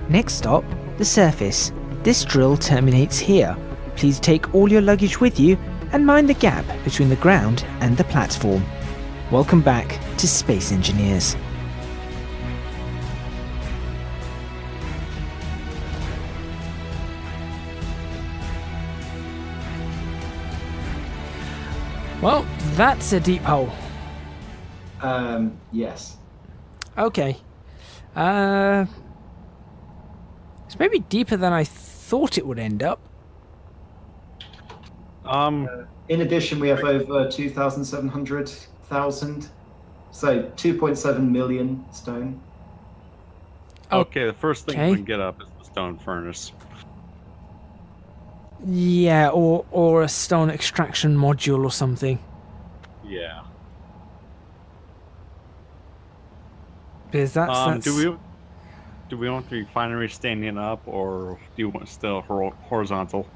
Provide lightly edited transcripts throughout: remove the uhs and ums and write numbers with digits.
Next stop, the surface. This drill terminates here. Please take all your luggage with you and mind the gap between the ground and the platform. Welcome back to Space Engineers. Well, that's a deep hole. Yes. Okay. It's maybe deeper than I thought it would end up. In addition, we have over 2,700,000, so 2.7 million stone. Okay, the first thing we can get up is the stone furnace. Yeah, or a stone extraction module or something. Yeah. Because that's do we want the refinery standing up, or do you want still horizontal?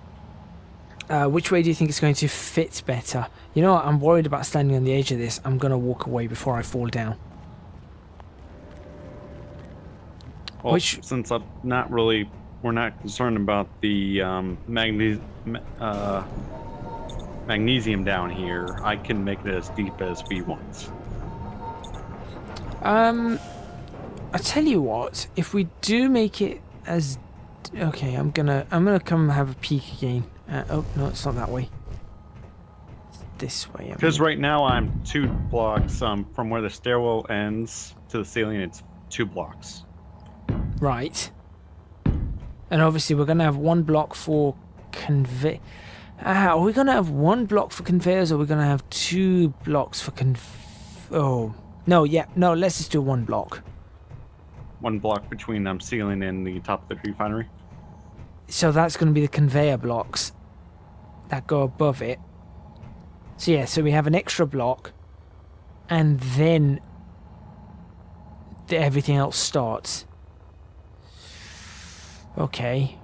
Which way do you think it's going to fit better? You know what, I'm worried about standing on the edge of this. I'm going to walk away before I fall down. Well, since we're not concerned about the magnesium down here, I can make it as deep as we want. I tell you what, if we do make it as... Okay, I'm gonna come have a peek again. Oh, no, it's not that way. It's this way. Because right now I'm 2 blocks from where the stairwell ends to the ceiling. It's 2 blocks. Right. And obviously we're going to have 1 block for are we going to have 1 block for conveyors, or are we going to have 2 blocks for Oh. No, yeah. No, let's just do 1 block. 1 block between ceiling and the top of the refinery. So that's going to be the conveyor blocks that go above it. So yeah, so we have an extra block, and then everything else starts. Okay.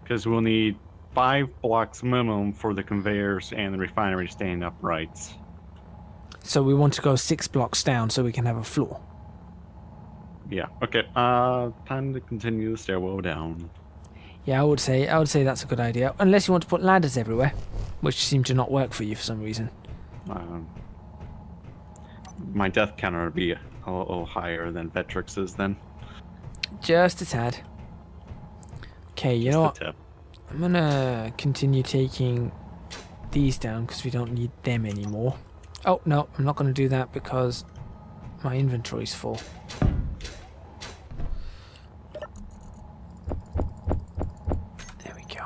Because we'll need 5 blocks minimum for the conveyors and the refinery staying upright. So we want to go 6 blocks down so we can have a floor. Yeah. Okay. Time to continue the stairwell down. Yeah, I would say that's a good idea. Unless you want to put ladders everywhere, which seem to not work for you for some reason. My death counter would be a little higher than Vetrix's then. Just a tad. Okay, you know what? Tip. I'm gonna continue taking these down because we don't need them anymore. Oh no, I'm not gonna do that because my inventory's full. There we go.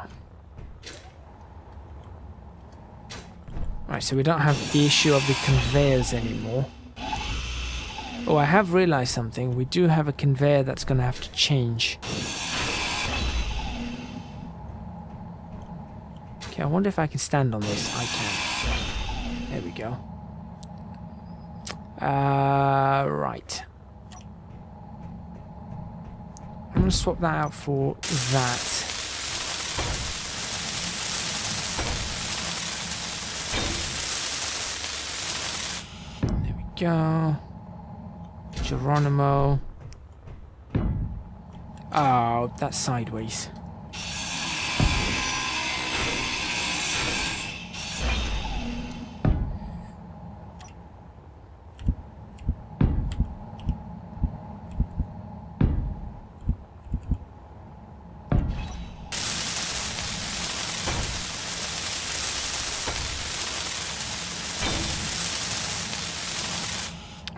Right, so we don't have the issue of the conveyors anymore. Oh, I have realized something. We do have a conveyor that's gonna have to change. Okay, I wonder if I can stand on this. I can. There we go. Right. I'm going to swap that out for that. There we go. Geronimo. Oh, that's sideways.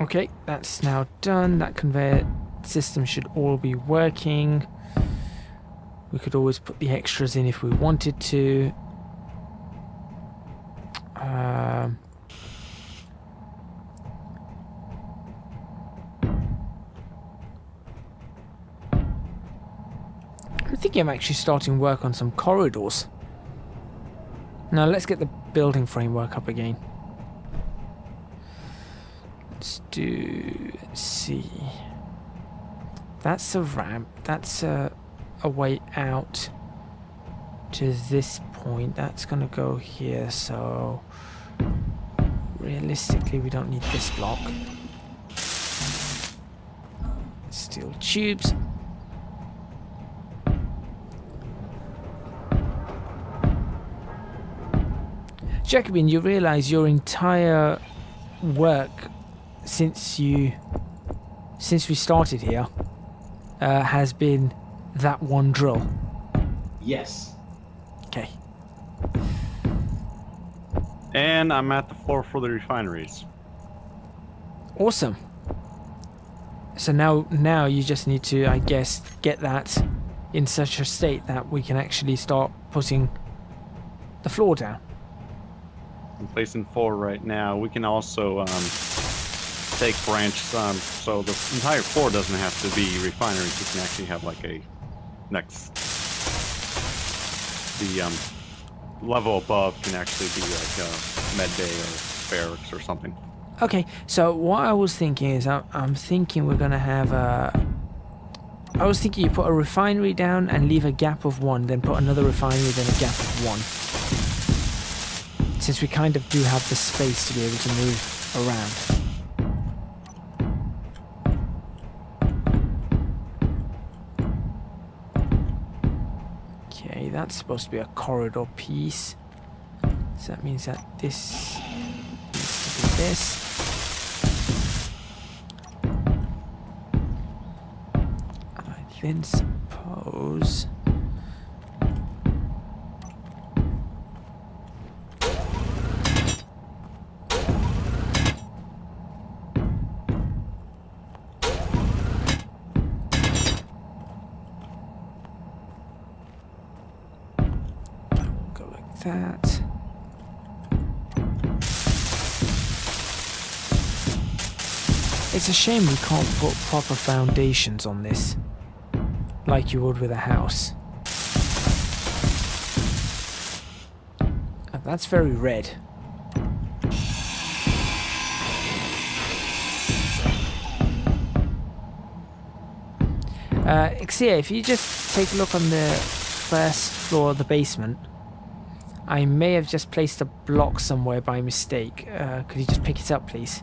Okay, that's now done. That conveyor system should all be working. We could always put the extras in if we wanted to. I'm thinking of actually starting work on some corridors. Now let's get the building framework up again. Let's see. That's a ramp. That's a way out to this point. That's gonna go here, so realistically we don't need this block. Steel tubes. Jacobin, you realise your entire work since we started here has been that one drill. Yes. Okay. And I'm at the floor for the refineries. Awesome. So now you just need to, I guess, get that in such a state that we can actually start putting the floor down. I'm placing 4 right now. We can also take branch so the entire floor doesn't have to be refineries. We can actually have like a next the level above can actually be like a med bay or barracks or something. Okay, so what I was thinking is I'm thinking we're gonna have I was thinking you put a refinery down and leave a gap of 1, then put another refinery, then a gap of 1. Since we kind of do have the space to be able to move around. Okay, that's supposed to be a corridor piece. So that means that this needs to be this. And I then suppose... that. It's a shame we can't put proper foundations on this, like you would with a house. Oh, that's very red. Xia, if you just take a look on the first floor of the basement, I may have just placed a block somewhere by mistake. Could you just pick it up, please?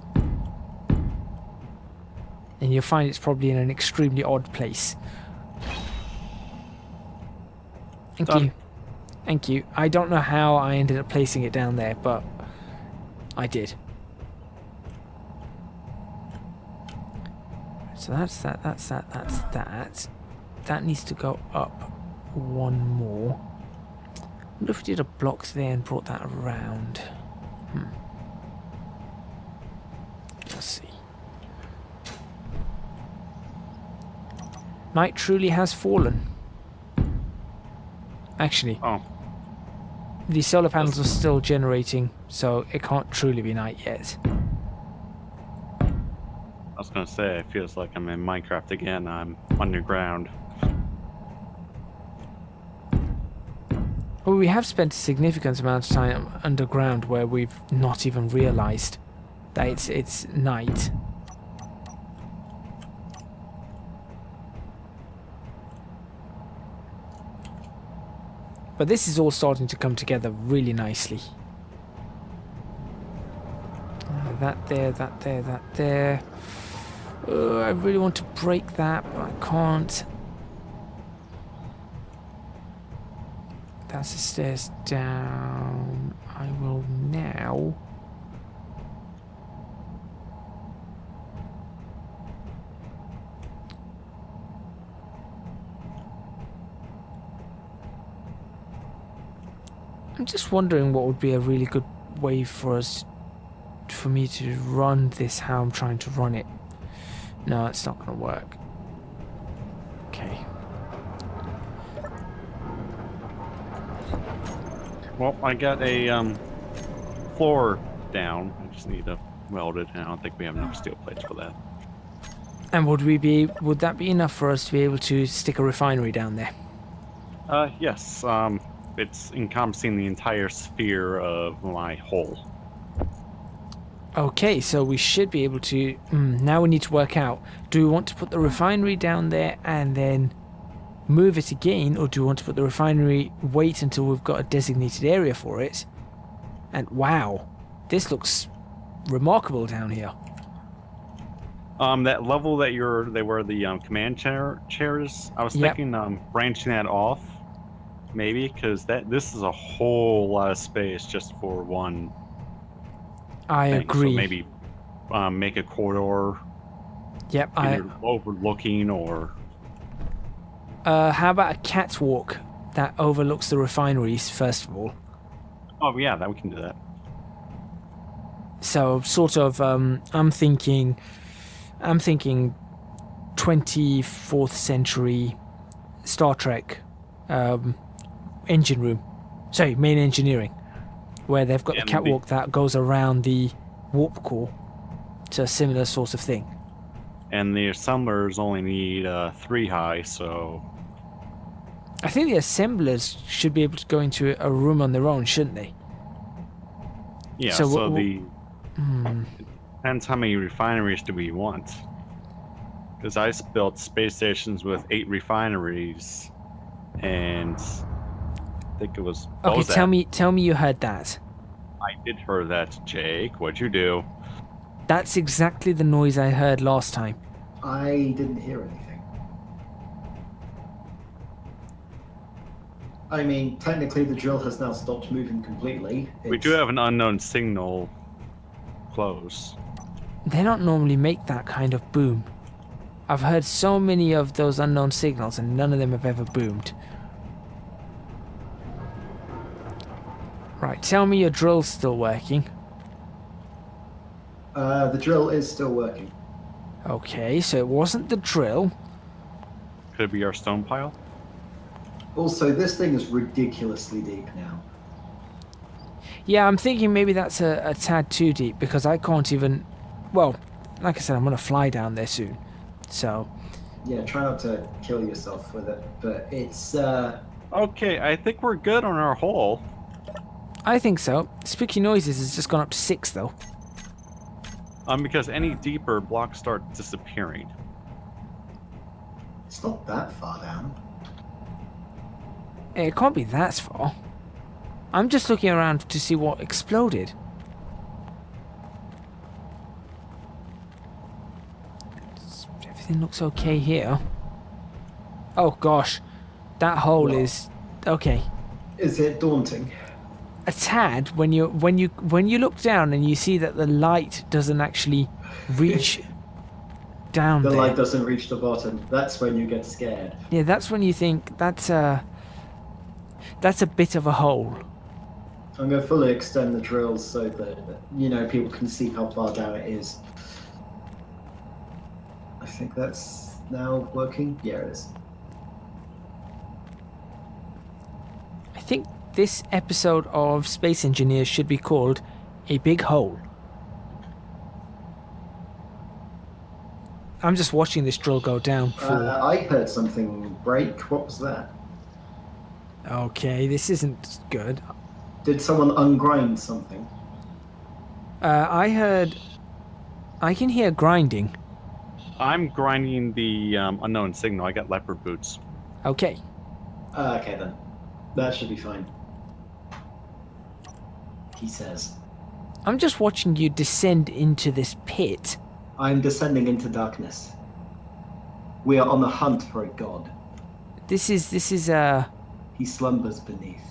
And you'll find it's probably in an extremely odd place. Thank you. Thank you. I don't know how I ended up placing it down there, but I did. So that's that, that's that, that's that. That needs to go up 1 more. I wonder if we did a block there and brought that around. Let's see. Night truly has fallen. Actually, the solar panels are still generating, so it can't truly be night yet. I was gonna say, it feels like I'm in Minecraft again. I'm underground. Well, we have spent a significant amount of time underground where we've not even realised that it's night. But this is all starting to come together really nicely. That there, that there, that there. I really want to break that, but I can't. That's the stairs down. I will now... I'm just wondering what would be a really good way for me to run this, how I'm trying to run it. No, it's not going to work. Okay. Well, I got a floor down. I just need to weld it, and I don't think we have enough steel plates for that. And would that be enough for us to be able to stick a refinery down there? Yes. It's encompassing the entire sphere of my hole. Okay, so we should be able to... now we need to work out. Do we want to put the refinery down there and then move it again, or do we want to put the refinery, wait until we've got a designated area for it? And wow, this looks remarkable down here. That level that they were the command chairs, I was thinking branching that off Maybe because this is a whole lot of space just for one I thing. agree. So maybe make a corridor Yep. either overlooking or. How about a catwalk that overlooks the refineries first of all? Oh yeah, that we can do that. So sort of. I'm thinking 24th century Star Trek engine room. Sorry, main engineering, where they've got the And catwalk that goes around the warp core. It's a similar sort of thing. And the assemblers only need 3 high, so I think the assemblers should be able to go into a room on their own, shouldn't they? yeah. So So, w- it depends how many refineries do we want. Because I built space stations with 8 refineries, and I think it was. what Okay, was tell that? me you heard that. I did hear that, Jake. What'd you do? That's exactly the noise I heard last time. I didn't hear anything. I mean, technically the drill has now stopped moving completely. We do have an unknown signal close. They don't normally make that kind of boom. I've heard so many of those unknown signals and none of them have ever boomed. Right, tell me your drill's still working. The drill is still working. Okay, so it wasn't the drill. Could it be our stone pile? Also, this thing is ridiculously deep now. Yeah, I'm thinking maybe that's a tad too deep because I can't even... Well, like I said, I'm going to fly down there soon. So, Yeah, try not to kill yourself with it, but it's, Okay, I think we're good on our hole. I think so. Spooky Noises has just gone up to 6 though. Because any deeper, blocks start disappearing. it's not that far down. It can't be that far. I'm just looking around to see what exploded. Everything looks okay here. Oh gosh, that hole What? is okay. Is it daunting? A tad when you look down and you see that the light doesn't actually reach down The there. light doesn't reach the bottom. That's when you get scared. Yeah, that's when you think that's a bit of a hole. I'm going to fully extend the drill so that, you know, people can see how far down it is. I think that's now working. Yeah, it is. I think this episode of Space Engineers should be called A Big Hole. I'm just watching this drill go down for... I heard something break. What was that? Okay, this isn't good. Did someone ungrind something? I heard... I can hear grinding. I'm grinding the unknown signal. I got leopard boots. Okay. Okay then. That should be fine. He says. I'm just watching you descend into this pit. I'm descending into darkness. We are on the hunt for a god. This is He slumbers beneath.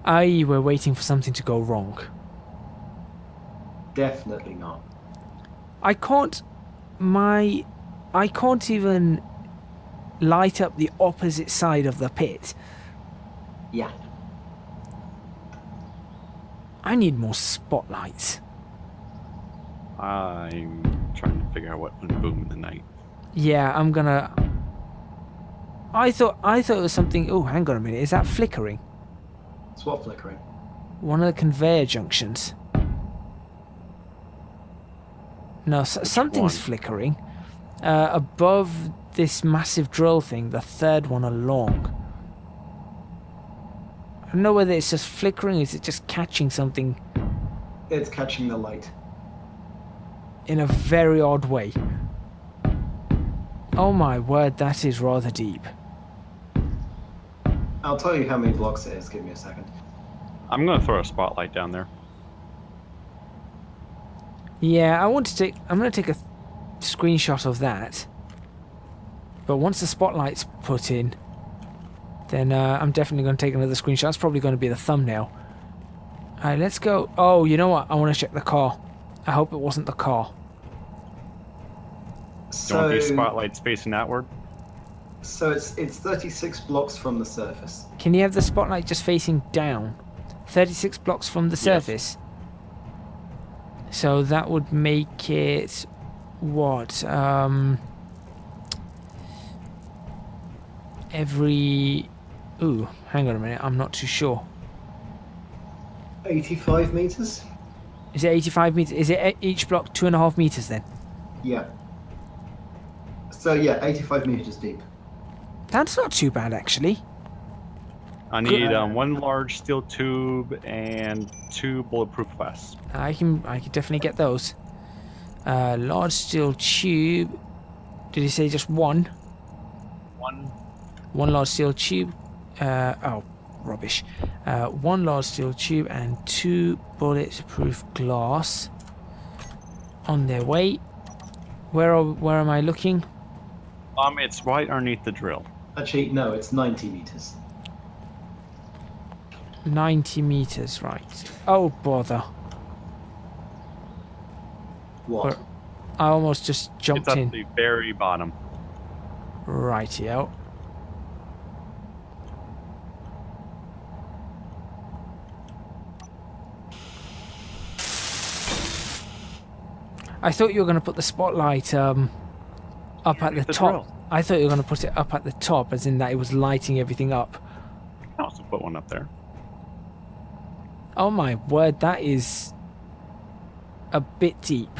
we're waiting for something to go wrong. Definitely not. I can't even light up the opposite side of the pit. Yeah. I need more spotlights. I'm trying to figure out what went boom in the night. Yeah, I'm gonna... I thought it was something... Oh, hang on a minute. Is that flickering? It's what flickering? One of the conveyor junctions. No, something's one? flickering. Above this massive drill thing, the third one along. I don't know whether it's just flickering, is it just catching something It's catching the light. in a very odd way. Oh my word, that is rather deep. I'll tell you how many blocks it is. Give me a second. I'm going to throw a spotlight down there. Yeah, I'm going to take a screenshot of that. But once the spotlight's put in, then I'm definitely going to take another screenshot. It's probably going to be the thumbnail. Alright, let's go. Oh, you know what? I want to check the car. I hope it wasn't the car. Do you want these spotlights facing outward? So it's 36 blocks from the surface. Can you have the spotlight just facing down? 36 blocks from the surface? So that would make it... what? Every... Ooh, hang on a minute. I'm not too sure. 85 meters? Is it 85 meters? Is it each block 2.5 meters then? Yeah. So yeah, 85 meters deep. That's not too bad, actually. I need one large steel tube and 2 bulletproof vests. I can definitely get those. Large steel tube. Did you say just one? One large steel tube. Oh, rubbish. One large steel tube and 2 bulletproof glass. On their way. Where am I looking? It's right underneath the drill. Actually, no, it's 90 meters. 90 meters, right. Oh, bother. What? I almost just jumped It's at in. the very bottom. Rightio. I thought you were going to put the spotlight up at the top. drill. I thought you were going to put it up at the top, as in that it was lighting everything up. I'll also put one up there. Oh my word, that is a bit deep.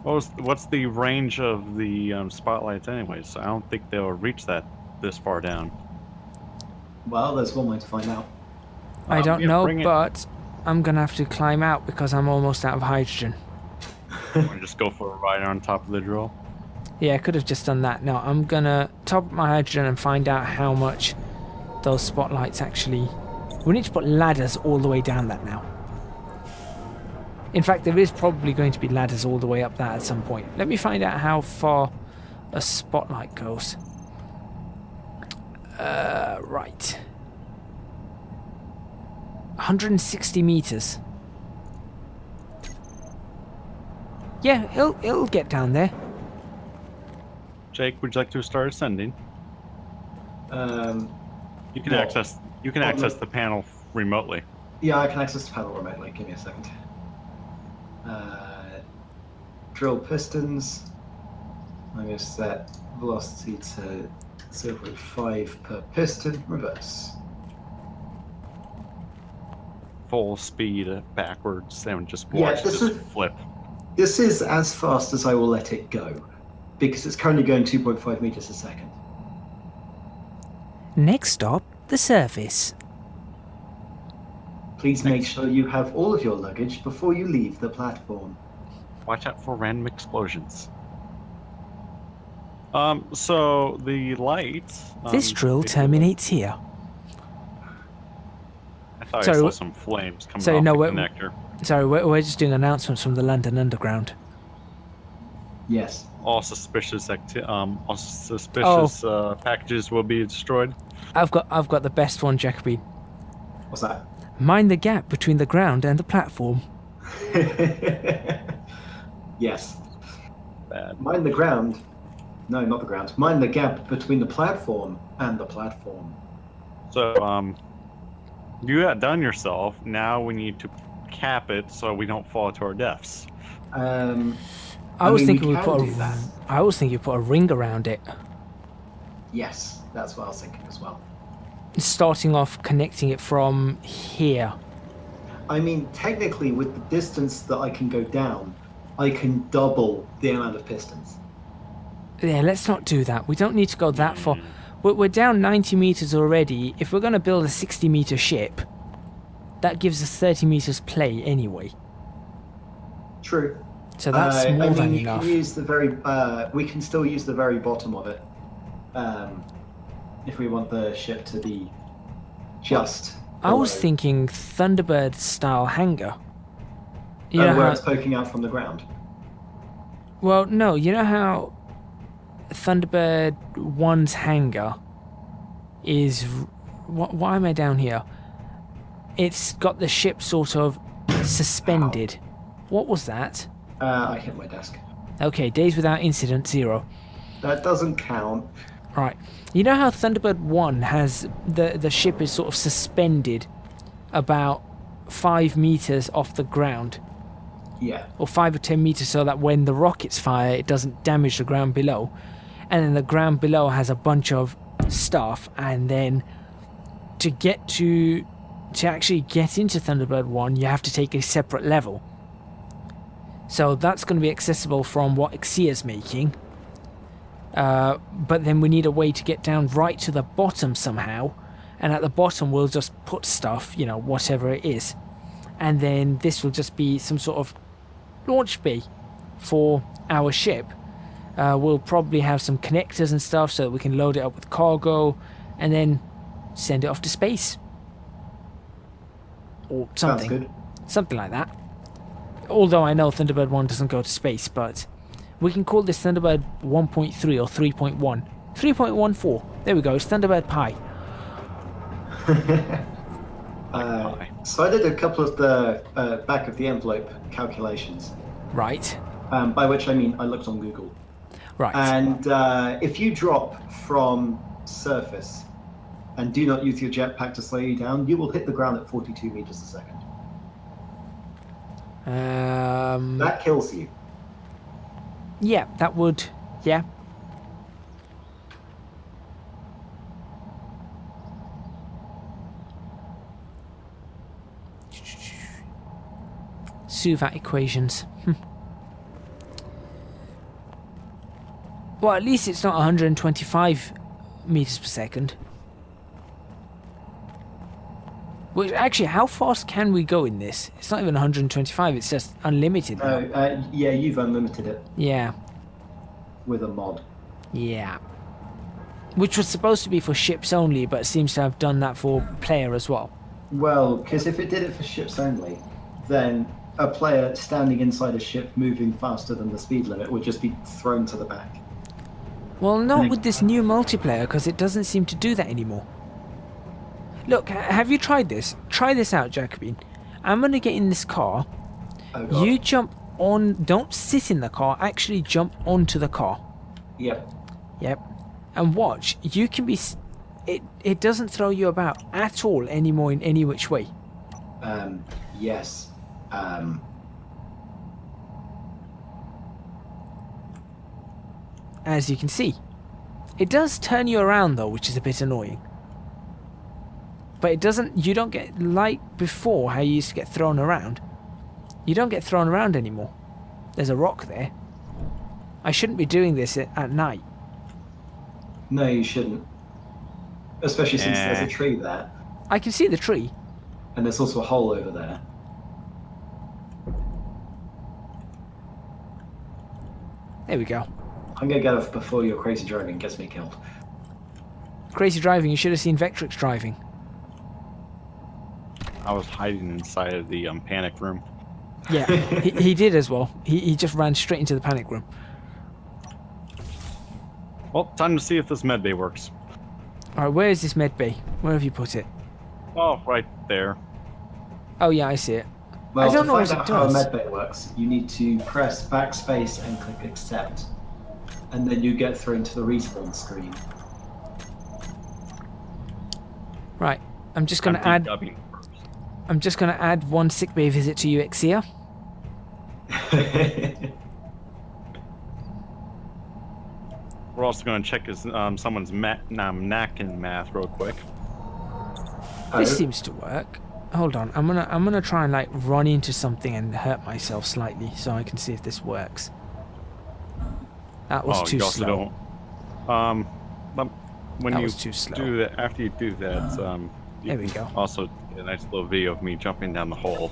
What's the range of the spotlights anyways? I don't think they'll reach that this far down. Well, there's one way to find out. I don't yeah, know, bring it. but I'm going to have to climb out because I'm almost out of hydrogen. Want to just go for a ride on top of the drill? Yeah, I could have just done that. No, I'm going to top up my hydrogen and find out how much those spotlights actually... We need to put ladders all the way down that now. In fact, there is probably going to be ladders all the way up that at some point. Let me find out how far a spotlight goes. Right. 160 meters. Yeah, it'll get down there. Jake, would you like to start ascending? You can Well, access the panel remotely. Yeah, I can access the panel remotely. Give me a second. Drill pistons. I'm going to set velocity to 0.5 per piston. Reverse. Full speed backwards and just Yeah, watch this this is- flip. This is as fast as I will let it go, because it's currently going 2.5 meters a second. Next stop, the surface. Please make sure you have all of your luggage before you leave the platform. Watch out for random explosions. So the lights. This drill if you- terminates here. I thought Sorry, I saw what- some flames coming sorry, off no, the what- connector. Sorry, we're just doing announcements from the London Underground. Yes. All suspicious packages will be destroyed. I've got the best one, Jacoby. What's that? Mind the gap between the ground and the platform. Yes. Bad. Mind the ground. No, not the ground. Mind the gap between the platform and the platform. So you outdone yourself. Now we need to cap it so we don't fall to our deaths. I was mean, thinking we we can put do that. I was thinking you put a ring around it, Yes, that's what I was thinking as well. starting off connecting it from here. I mean, technically, with the distance that I can go down, I can double the amount of pistons. Yeah, let's not do that. We don't need to go that far. We're down 90 meters already. If we're going to build a 60-meter ship, that gives us 30 meters play anyway. True. So that's more I mean, than you enough. can use the very. We can still use the very bottom of it, if we want the ship to be just. I was below. thinking Thunderbird-style hangar. You Oh, know where how, it's poking out from the ground. well, no, you know how Thunderbird 1's hangar is... Why am I down here? It's got the ship sort of suspended. What was that? I hit my desk. Okay, days without incident, 0. That doesn't count. Right. You know how Thunderbird 1 has... The ship is sort of suspended about 5 meters off the ground? Yeah. Or 5 or 10 meters, so that when the rockets fire, it doesn't damage the ground below. And then the ground below has a bunch of stuff, and then to actually get into Thunderbird 1, you have to take a separate level. So that's going to be accessible from what Xia's making. But then we need a way to get down right to the bottom somehow. And at the bottom, we'll just put stuff, you know, whatever it is. And then this will just be some sort of launch bay for our ship. We'll probably have some connectors and stuff so that we can load it up with cargo and then send it off to space. Or something. Sounds good. Something like that. Although I know Thunderbird 1 doesn't go to space, but we can call this Thunderbird 1.3 or 3.1. 3.14. There we go. It's Thunderbird Pi. So I did a couple of the back of the envelope calculations. Right. By which I mean I looked on Google. Right. And if you drop from surface and do not use your jetpack to slow you down, you will hit the ground at 42 meters a second. That kills you. Yeah, that would... Yeah. Suvat equations. Well, at least it's not 125 meters per second. Which, actually, how fast can we go in this? It's not even 125, it's just unlimited now. Yeah, you've unlimited it Yeah. with a mod. Yeah. Which was supposed to be for ships only, but seems to have done that for player as well. Well, because if it did it for ships only, then a player standing inside a ship moving faster than the speed limit would just be thrown to the back. Well, not with this new multiplayer, because it doesn't seem to do that anymore. Look, have you tried this? Try this out, Jacobine. I'm going to get in this car. Oh, God. You jump on... Don't sit in the car. Actually jump onto the car. Yep. Yep. And watch. You can be... It doesn't throw you about at all anymore in any which way. Yes. As you can see. It does turn you around, though, which is a bit annoying. But it doesn't... You don't get... Like before, how you used to get thrown around. You don't get thrown around anymore. There's a rock there. I shouldn't be doing this at night. No, you shouldn't. Especially since there's a tree there. I can see the tree. And there's also a hole over there. There we go. I'm gonna get off before your crazy driving gets me killed. Crazy driving. You should have seen Vectrix driving. I was hiding inside of the panic room. Yeah, he did as well. He just ran straight into the panic room. Well, time to see if this med bay works. Alright, where is this med bay? Where have you put it? Oh, right there. Oh yeah, I see it. Well, I don't know to what find it out how a does. medbay works, you need to press backspace and click accept. And then you get through into the respawn screen. Right, I'm just gonna add... I'm just gonna add one sickbay visit to you, Xia. We're also going to check his, someone's knack in math real quick. This seems to work. Hold on, I'm gonna try and like run into something and hurt myself slightly so I can see if this works. That was too you also slow. don't. When That you was too slow. do that, after you do that, you There we can go. also get a nice little video of me jumping down the hole.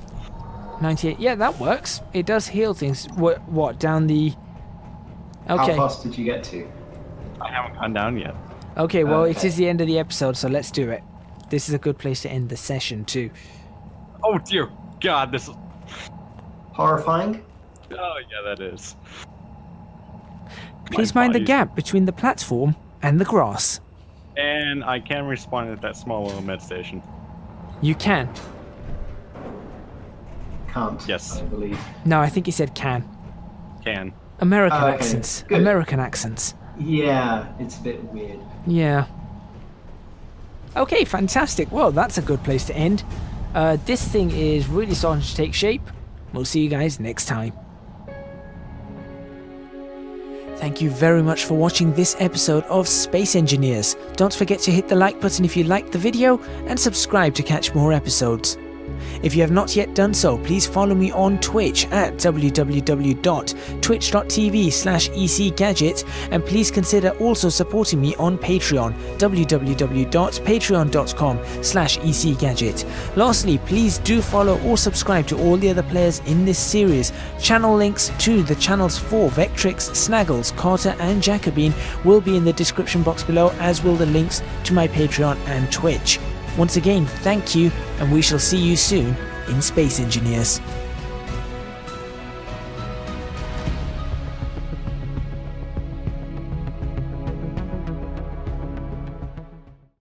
98. Yeah, that works. It does heal things. What down the? Okay. How fast did you get to? I haven't gone down yet. Okay. Well, it Okay. is the end of the episode, so let's do it. This is a good place to end the session too. Oh dear God, this is. Horrifying? Oh yeah, that is. Please mind the apologies. gap between the platform and the grass. And I can respawn at that small little med station. You can. Can't. Yes. I believe. No, I think he said can. Can. American Okay, accents. good. American accents. Yeah, it's a bit weird. Yeah. Okay, fantastic. Well, that's a good place to end. This thing is really starting to take shape. We'll see you guys next time. Thank you very much for watching this episode of Space Engineers. Don't forget to hit the like button if you liked the video and subscribe to catch more episodes. If you have not yet done so, please follow me on Twitch at www.twitch.tv/ecgadget, and please consider also supporting me on Patreon, www.patreon.com/ecgadget. Lastly, please do follow or subscribe to all the other players in this series. Channel links to the channels for Vectrix, Snaggles, Carter and Jacobine will be in the description box below, as will the links to my Patreon and Twitch. Once again, thank you, and we shall see you soon in Space Engineers.